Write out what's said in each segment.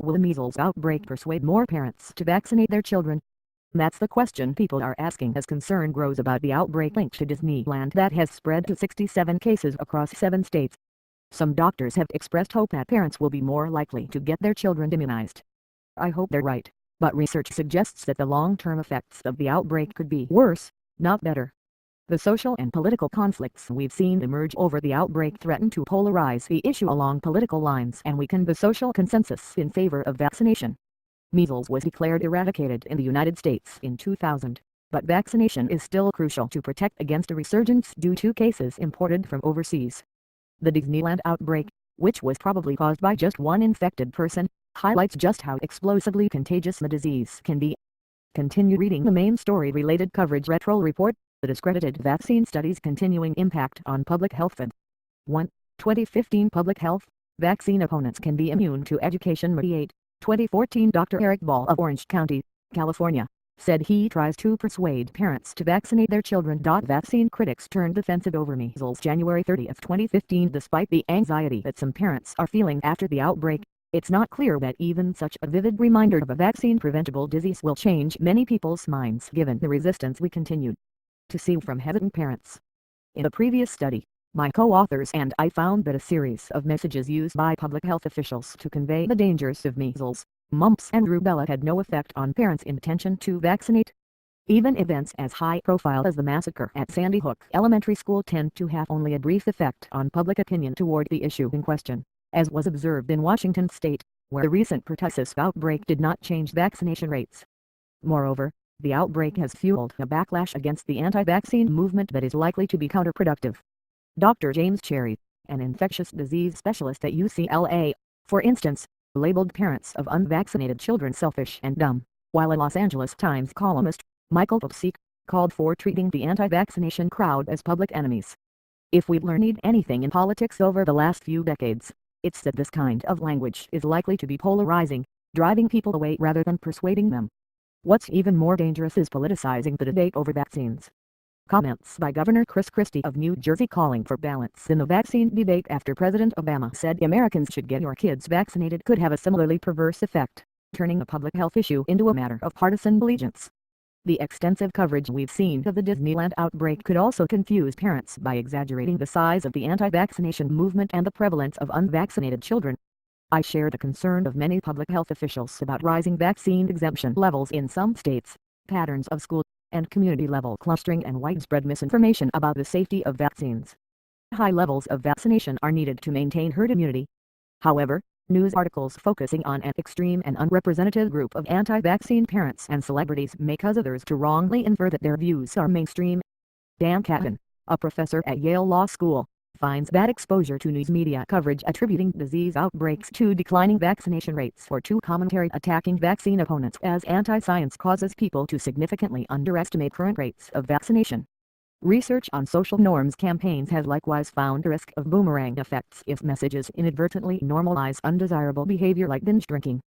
Will the measles outbreak persuade more parents to vaccinate their children? That's the question people are asking as concern grows about the outbreak linked to Disneyland that has spread to 67 cases across 7 states. Some doctors have expressed hope that parents will be more likely to get their children immunized. I hope they're right, but research suggests that the long-term effects of the outbreak could be worse, not better. The social and political conflicts we've seen emerge over the outbreak threaten to polarize the issue along political lines and weaken the social consensus in favor of vaccination. Measles was declared eradicated in the United States in 2000, but vaccination is still crucial to protect against a resurgence due to cases imported from overseas. The Disneyland outbreak, which was probably caused by just one infected person, highlights just how explosively contagious the disease can be. Continue reading the main story-related coverage retro report, the discredited vaccine studies continuing impact on public health. 1. 2015 Public Health, vaccine opponents can be immune to education mediate. 2014 Dr. Eric Ball of Orange County, California, said he tries to persuade parents to vaccinate their children. Vaccine critics turned defensive over measles January 30, 2015. Despite the anxiety that some parents are feeling after the outbreak, it's not clear that even such a vivid reminder of a vaccine-preventable disease will change many people's minds given the resistance we continued to see from hesitant parents. In a previous study, my co-authors and I found that a series of messages used by public health officials to convey the dangers of measles, mumps and rubella had no effect on parents' intention to vaccinate. Even events as high-profile as the massacre at Sandy Hook Elementary School tend to have only a brief effect on public opinion toward the issue in question, as was observed in Washington state, where the recent pertussis outbreak did not change vaccination rates. Moreover, the outbreak has fueled a backlash against the anti-vaccine movement that is likely to be counterproductive. Dr. James Cherry, an infectious disease specialist at UCLA, for instance, labeled parents of unvaccinated children selfish and dumb, while a Los Angeles Times columnist, Michael Popsik, called for treating the anti-vaccination crowd as public enemies. If we've learned anything in politics over the last few decades, it's that this kind of language is likely to be polarizing, driving people away rather than persuading them. What's even more dangerous is politicizing the debate over vaccines. Comments by Governor Chris Christie of New Jersey calling for balance in the vaccine debate after President Obama said Americans should get your kids vaccinated could have a similarly perverse effect, turning a public health issue into a matter of partisan allegiance. The extensive coverage we've seen of the Disneyland outbreak could also confuse parents by exaggerating the size of the anti-vaccination movement and the prevalence of unvaccinated children. I share the concern of many public health officials about rising vaccine exemption levels in some states, patterns of school and community-level clustering and widespread misinformation about the safety of vaccines. High levels of vaccination are needed to maintain herd immunity. However, news articles focusing on an extreme and unrepresentative group of anti-vaccine parents and celebrities may cause others to wrongly infer that their views are mainstream. Dan Catton, a professor at Yale Law School, finds that exposure to news media coverage attributing disease outbreaks to declining vaccination rates or to commentary attacking vaccine opponents as anti-science causes people to significantly underestimate current rates of vaccination. Research on social norms campaigns has likewise found a risk of boomerang effects if messages inadvertently normalize undesirable behavior like binge drinking.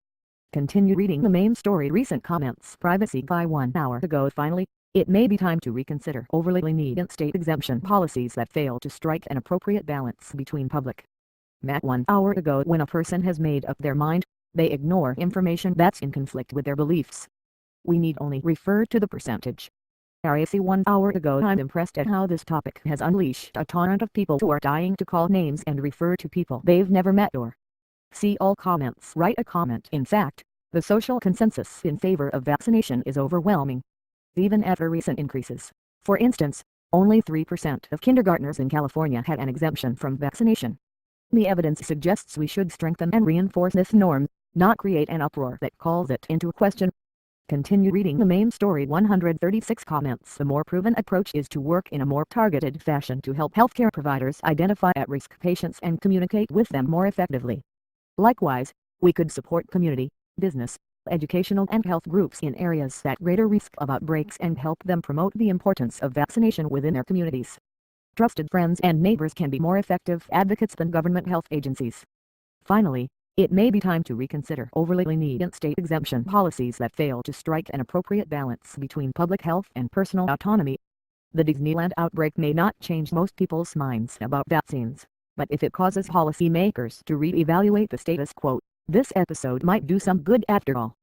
Continue reading the main story. Recent comments. Privacy by 1 hour ago. Finally, it may be time to reconsider overly lenient state exemption policies that fail to strike an appropriate balance between public. Matt 1 hour ago. When a person has made up their mind, they ignore information that's in conflict with their beliefs. We need only refer to the percentage. RAC 1 hour ago. I'm impressed at how this topic has unleashed a torrent of people who are dying to call names and refer to people they've never met or see all comments. Write a comment. In fact, the social consensus in favor of vaccination is overwhelming, even after recent increases. For instance, only 3% of kindergartners in California had an exemption from vaccination. The evidence suggests we should strengthen and reinforce this norm, not create an uproar that calls it into question. Continue reading the main story. 136 comments. The more proven approach is to work in a more targeted fashion to help healthcare providers identify at-risk patients and communicate with them more effectively. Likewise, we could support community, business, educational and health groups in areas at greater risk of outbreaks and help them promote the importance of vaccination within their communities. Trusted friends and neighbors can be more effective advocates than government health agencies. Finally, it may be time to reconsider overly lenient state exemption policies that fail to strike an appropriate balance between public health and personal autonomy. The Disneyland outbreak may not change most people's minds about vaccines, but if it causes policymakers to re-evaluate the status quo, This episode might do some good after all.